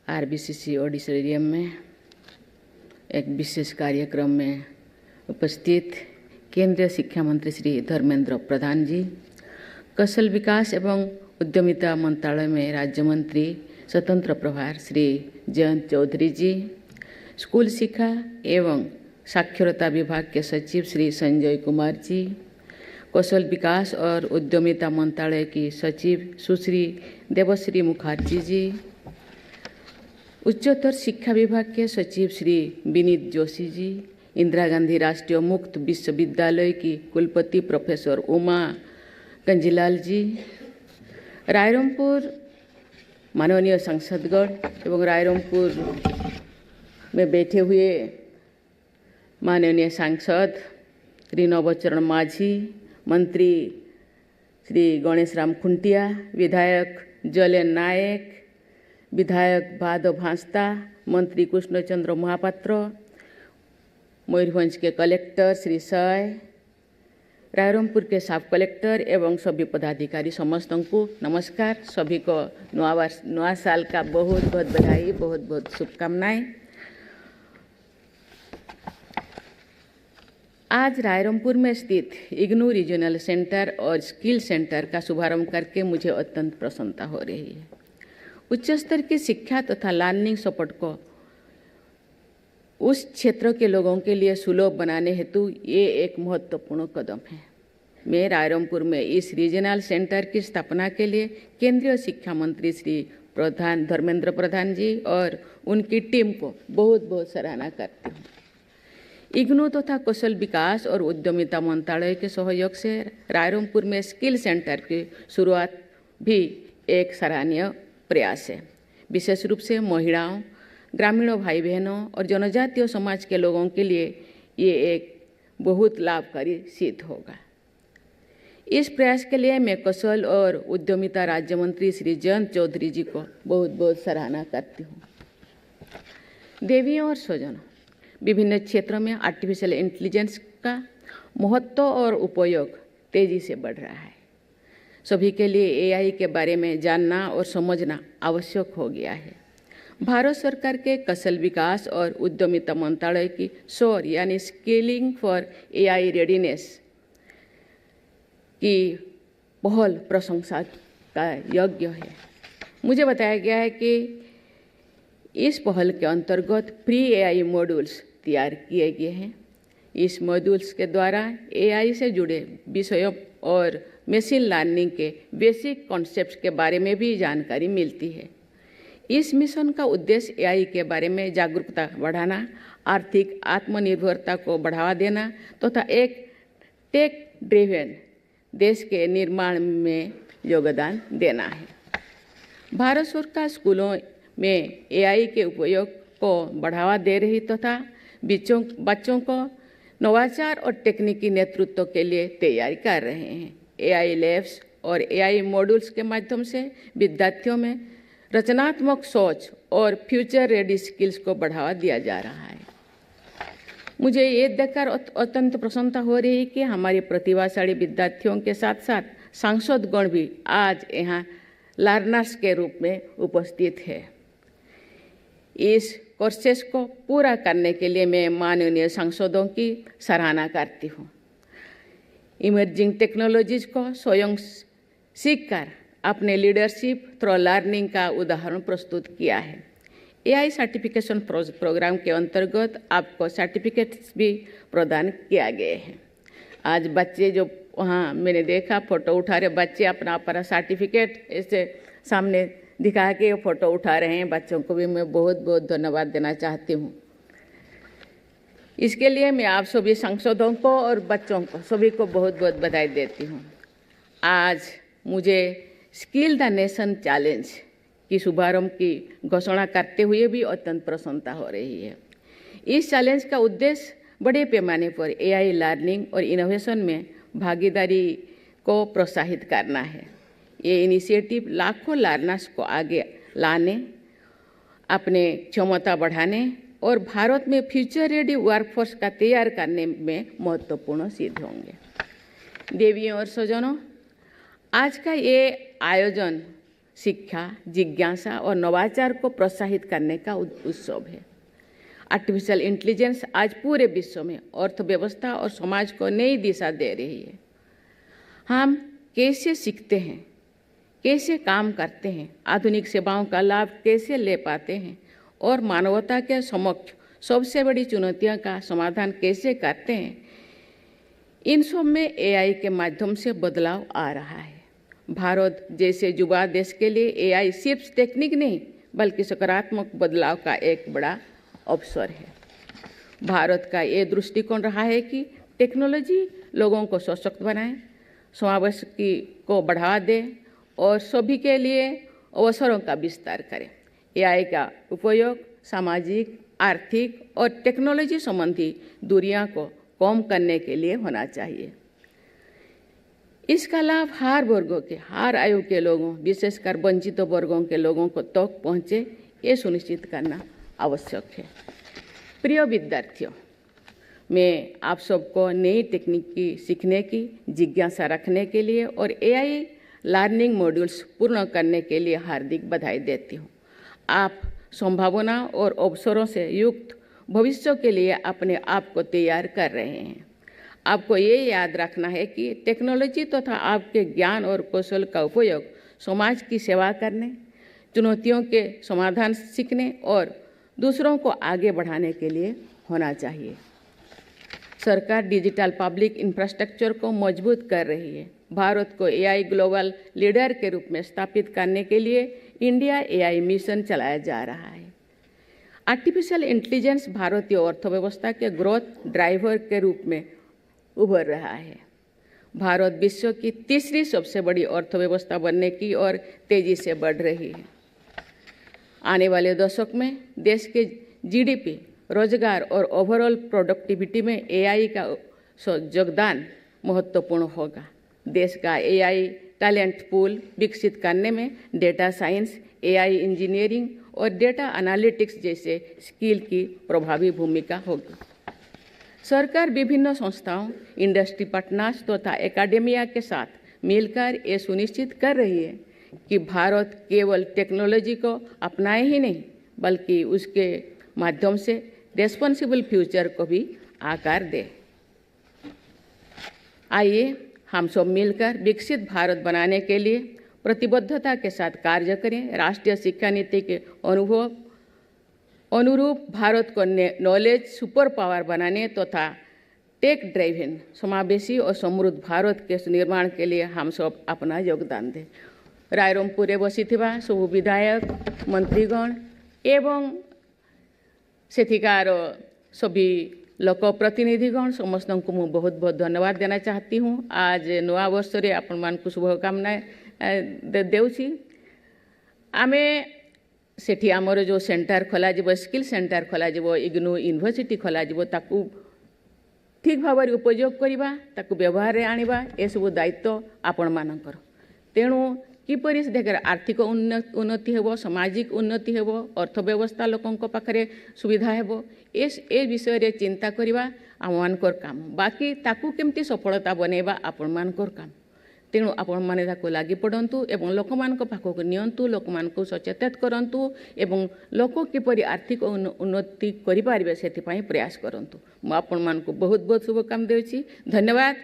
आरबीसीसी auditorium में एक विशेष कार्यक्रम में उपस्थित केंद्रीय शिक्षा मंत्री श्री धर्मेंद्र प्रधान जी, कौशल विकास एवं उद्यमिता मंत्रालय में राज्य मंत्री स्वतंत्र प्रभार श्री जयंत चौधरी जी, स्कूल शिक्षा एवं साक्षरता विभाग के सचिव श्री संजय कुमार जी, कौशल विकास और उद्यमिता मंत्रालय की सचिव सुश्री देवश्री मुखर्जी जी, उच्चतर शिक्षा विभाग के सचिव श्री विनीत जोशी जी, इंदिरा गांधी राष्ट्रीय मुक्त विश्वविद्यालय की कुलपति प्रोफेसर उमा कंजीलाल जी, रायरंगपुर माननीय सांसदगण एवं रायरंगपुर में बैठे हुए माननीय सांसद श्री नवचरण माझी, मंत्री श्री गणेश राम खुंटिया, विधायक जलेन नायक, विधायक भादव भांसता, मंत्री कृष्णचंद्र महापात्र, मयूरभंज के कलेक्टर श्री साय, रायरंगपुर के सब कलेक्टर एवं सभी पदाधिकारी समस्त को नमस्कार। सभी को नया साल का बहुत बहुत बधाई, बहुत बहुत शुभकामनाएं। आज रायरंगपुर में स्थित इग्नू रीजनल सेंटर और स्किल सेंटर का शुभारंभ करके मुझे अत्यंत प्रसन्नता हो रही है। उच्च स्तर की शिक्षा तथा लर्निंग सपोर्ट को उस क्षेत्र के लोगों के लिए सुलभ बनाने हेतु ये एक महत्वपूर्ण कदम है। मैं रायरंगपुर में इस रीजनल सेंटर की स्थापना के लिए केंद्रीय शिक्षा मंत्री श्री धर्मेंद्र प्रधान जी और उनकी टीम को बहुत बहुत सराहना करती हूँ। इग्नू तथा कौशल विकास और उद्यमिता मंत्रालय के सहयोग से रायरंगपुर में स्किल सेंटर की शुरुआत भी एक सराहनीय प्रयास है। विशेष रूप से महिलाओं, ग्रामीणों भाई बहनों और जनजातीय समाज के लोगों के लिए ये एक बहुत लाभकारी सिद्ध होगा। इस प्रयास के लिए मैं कौशल और उद्यमिता राज्य मंत्री श्री जयंत चौधरी जी को बहुत बहुत सराहना करती हूँ। देवियों और स्वजनों, विभिन्न क्षेत्रों में आर्टिफिशियल इंटेलिजेंस का महत्व और उपयोग तेजी से बढ़ रहा है। सभी के लिए एआई के बारे में जानना और समझना आवश्यक हो गया है। भारत सरकार के कौशल विकास और उद्यमिता मंत्रालय की SOAR यानी स्किलिंग फॉर एआई रेडीनेस की पहल प्रशंसा का योग्य है। मुझे बताया गया है कि इस पहल के अंतर्गत प्री एआई मॉड्यूल्स तैयार किए गए हैं। इस मॉड्यूल्स के द्वारा एआई से जुड़े विषयों और मशीन लर्निंग के बेसिक कॉन्सेप्ट्स के बारे में भी जानकारी मिलती है। इस मिशन का उद्देश्य एआई के बारे में जागरूकता बढ़ाना, आर्थिक आत्मनिर्भरता को बढ़ावा देना तथा एक टेक ड्रिवन देश के निर्माण में योगदान देना है। भारत सरकार स्कूलों में एआई के उपयोग को बढ़ावा दे रही तथा बच्चों को नवाचार और तकनीकी नेतृत्व के लिए तैयारी कर रहे हैं। एआई लैब्स और एआई मॉड्यूल्स के माध्यम से विद्यार्थियों में रचनात्मक सोच और फ्यूचर रेडी स्किल्स को बढ़ावा दिया जा रहा है। मुझे ये देखकर अत्यंत प्रसन्नता हो रही है कि हमारे प्रतिभाशाली विद्यार्थियों के साथ साथ सांसदगण भी आज यहाँ लर्नर्स के रूप में उपस्थित है। इस कोर्सेस को पूरा करने के लिए मैं माननीय सांसदों की सराहना करती हूँ। इमर्जिंग टेक्नोलॉजीज को स्वयं सीखकर अपने लीडरशिप थ्रू लर्निंग का उदाहरण प्रस्तुत किया है। एआई सर्टिफिकेशन प्रोग्राम के अंतर्गत आपको सर्टिफिकेट्स भी प्रदान किया गए हैं। आज बच्चे जो वहाँ मैंने देखा फ़ोटो उठा रहे बच्चे अपना सर्टिफिकेट ऐसे सामने दिखा के फ़ोटो उठा रहे हैं। बच्चों को भी मैं बहुत बहुत धन्यवाद देना चाहती हूँ। इसके लिए मैं आप सभी सांसदों को और बच्चों को सभी को बहुत बहुत बधाई देती हूँ। आज मुझे स्किल द नेशन चैलेंज की शुभारंभ की घोषणा करते हुए भी अत्यंत प्रसन्नता हो रही है। इस चैलेंज का उद्देश्य बड़े पैमाने पर एआई लर्निंग और इनोवेशन में भागीदारी को प्रोत्साहित करना है। ये इनिशिएटिव लाखों लर्नर्स को आगे लाने, अपने क्षमता बढ़ाने और भारत में फ्यूचर रेडी वर्कफोर्स का तैयार करने में महत्वपूर्ण सिद्ध होंगे। देवियों और स्वजनों, आज का ये आयोजन शिक्षा, जिज्ञासा और नवाचार को प्रोत्साहित करने का उत्सव है। आर्टिफिशियल इंटेलिजेंस आज पूरे विश्व में अर्थव्यवस्था और समाज को नई दिशा दे रही है। हम कैसे सीखते हैं, कैसे काम करते हैं, आधुनिक सेवाओं का लाभ कैसे ले पाते हैं और मानवता के समक्ष सबसे बड़ी चुनौतियों का समाधान कैसे करते हैं, इन सब में एआई के माध्यम से बदलाव आ रहा है। भारत जैसे युवा देश के लिए एआई सिर्फ टेक्निक नहीं बल्कि सकारात्मक बदलाव का एक बड़ा अवसर है। भारत का ये दृष्टिकोण रहा है कि टेक्नोलॉजी लोगों को सशक्त बनाए, समावेश को बढ़ावा दे और सभी के लिए अवसरों का विस्तार करे। एआई का उपयोग सामाजिक, आर्थिक और टेक्नोलॉजी संबंधी दूरियां को कम करने के लिए होना चाहिए। इसका लाभ हर वर्गों के, हर आयु के लोगों, विशेषकर वंचित वर्गों के लोगों को तक पहुँचे, ये सुनिश्चित करना आवश्यक है। प्रिय विद्यार्थियों, मैं आप सबको नई तकनीक की सीखने की जिज्ञासा रखने के लिए और एआई लर्निंग मॉड्यूल्स पूर्ण करने के लिए हार्दिक बधाई देती हूँ। आप संभावना और अवसरों से युक्त भविष्य के लिए अपने आप को तैयार कर रहे हैं। आपको ये याद रखना है कि टेक्नोलॉजी तथा आपके ज्ञान और कौशल का उपयोग समाज की सेवा करने, चुनौतियों के समाधान सीखने और दूसरों को आगे बढ़ाने के लिए होना चाहिए। सरकार डिजिटल पब्लिक इंफ्रास्ट्रक्चर को मजबूत कर रही है। भारत को एआई ग्लोबल लीडर के रूप में स्थापित करने के लिए इंडिया एआई मिशन चलाया जा रहा है। आर्टिफिशियल इंटेलिजेंस भारतीय अर्थव्यवस्था के ग्रोथ ड्राइवर के रूप में उभर रहा है। भारत विश्व की तीसरी सबसे बड़ी अर्थव्यवस्था बनने की ओर तेजी से बढ़ रही है। आने वाले दशक में देश के जीडीपी, रोजगार और ओवरऑल प्रोडक्टिविटी में एआई का योगदान महत्वपूर्ण होगा। देश का एआई टैलेंट पूल विकसित करने में डेटा साइंस, एआई इंजीनियरिंग और डेटा एनालिटिक्स जैसे स्किल की प्रभावी भूमिका होगी। सरकार विभिन्न संस्थाओं, इंडस्ट्री पार्टनर्स तथा एकेडेमिया के साथ मिलकर ये सुनिश्चित कर रही है कि भारत केवल टेक्नोलॉजी को अपनाए ही नहीं बल्कि उसके माध्यम से रेस्पॉन्सिबल फ्यूचर को भी आकार दे। आइए हम सब मिलकर विकसित भारत बनाने के लिए प्रतिबद्धता के साथ कार्य करें। राष्ट्रीय शिक्षा नीति के अनुरूप भारत को नॉलेज सुपर पावर बनाने तथा टेक ड्राइवन समावेशी और समृद्ध भारत के निर्माण के लिए हम सब अपना योगदान दें। रायरंगपुर बसिथिबा सब विधायक, मंत्रीगण एवं सेठिकार सभी लोक प्रतिनिधिगण समस्त को मुझे बहुत बहुत धन्यवाद देना चाहती हूँ। आज नवा वर्ष रे आपण मानकु शुभकामना देउछि। आमे सेठी आमर जो सेंटर खोला जीवो, स्किल सेंटर खोला जीवो, इग्नू यूनिवर्सिटी खोला जीवो, ताकू ठीक भाव में उपयोग करवा, ताकू व्यवहार रे आनिबा, ए सब दायित्व आपण मानकर। तेणु किपरि देखर आर्थिक उन्नति हेबो, सामाजिक उन्नति हेबो, अर्थव्यवस्था लोकों पाखरे सुविधा हेबो, ए विषय रे चिंता करवा आम मानकर काम। बाकी ताकू केमती सफलता बनेबा आपण मानकर काम। तेणु आपण माने ताकू लागि पड़ंतु एवं लोक मानक पाखक नियंतु, लोक मानक सचेतन करंतु एवं लोक किपरि आर्थिक उन्नति करि पारिबे सेति पई प्रयास करंतु। मु आपण मानक बहुत बहुत शुभकामना देउछि। धन्यवाद।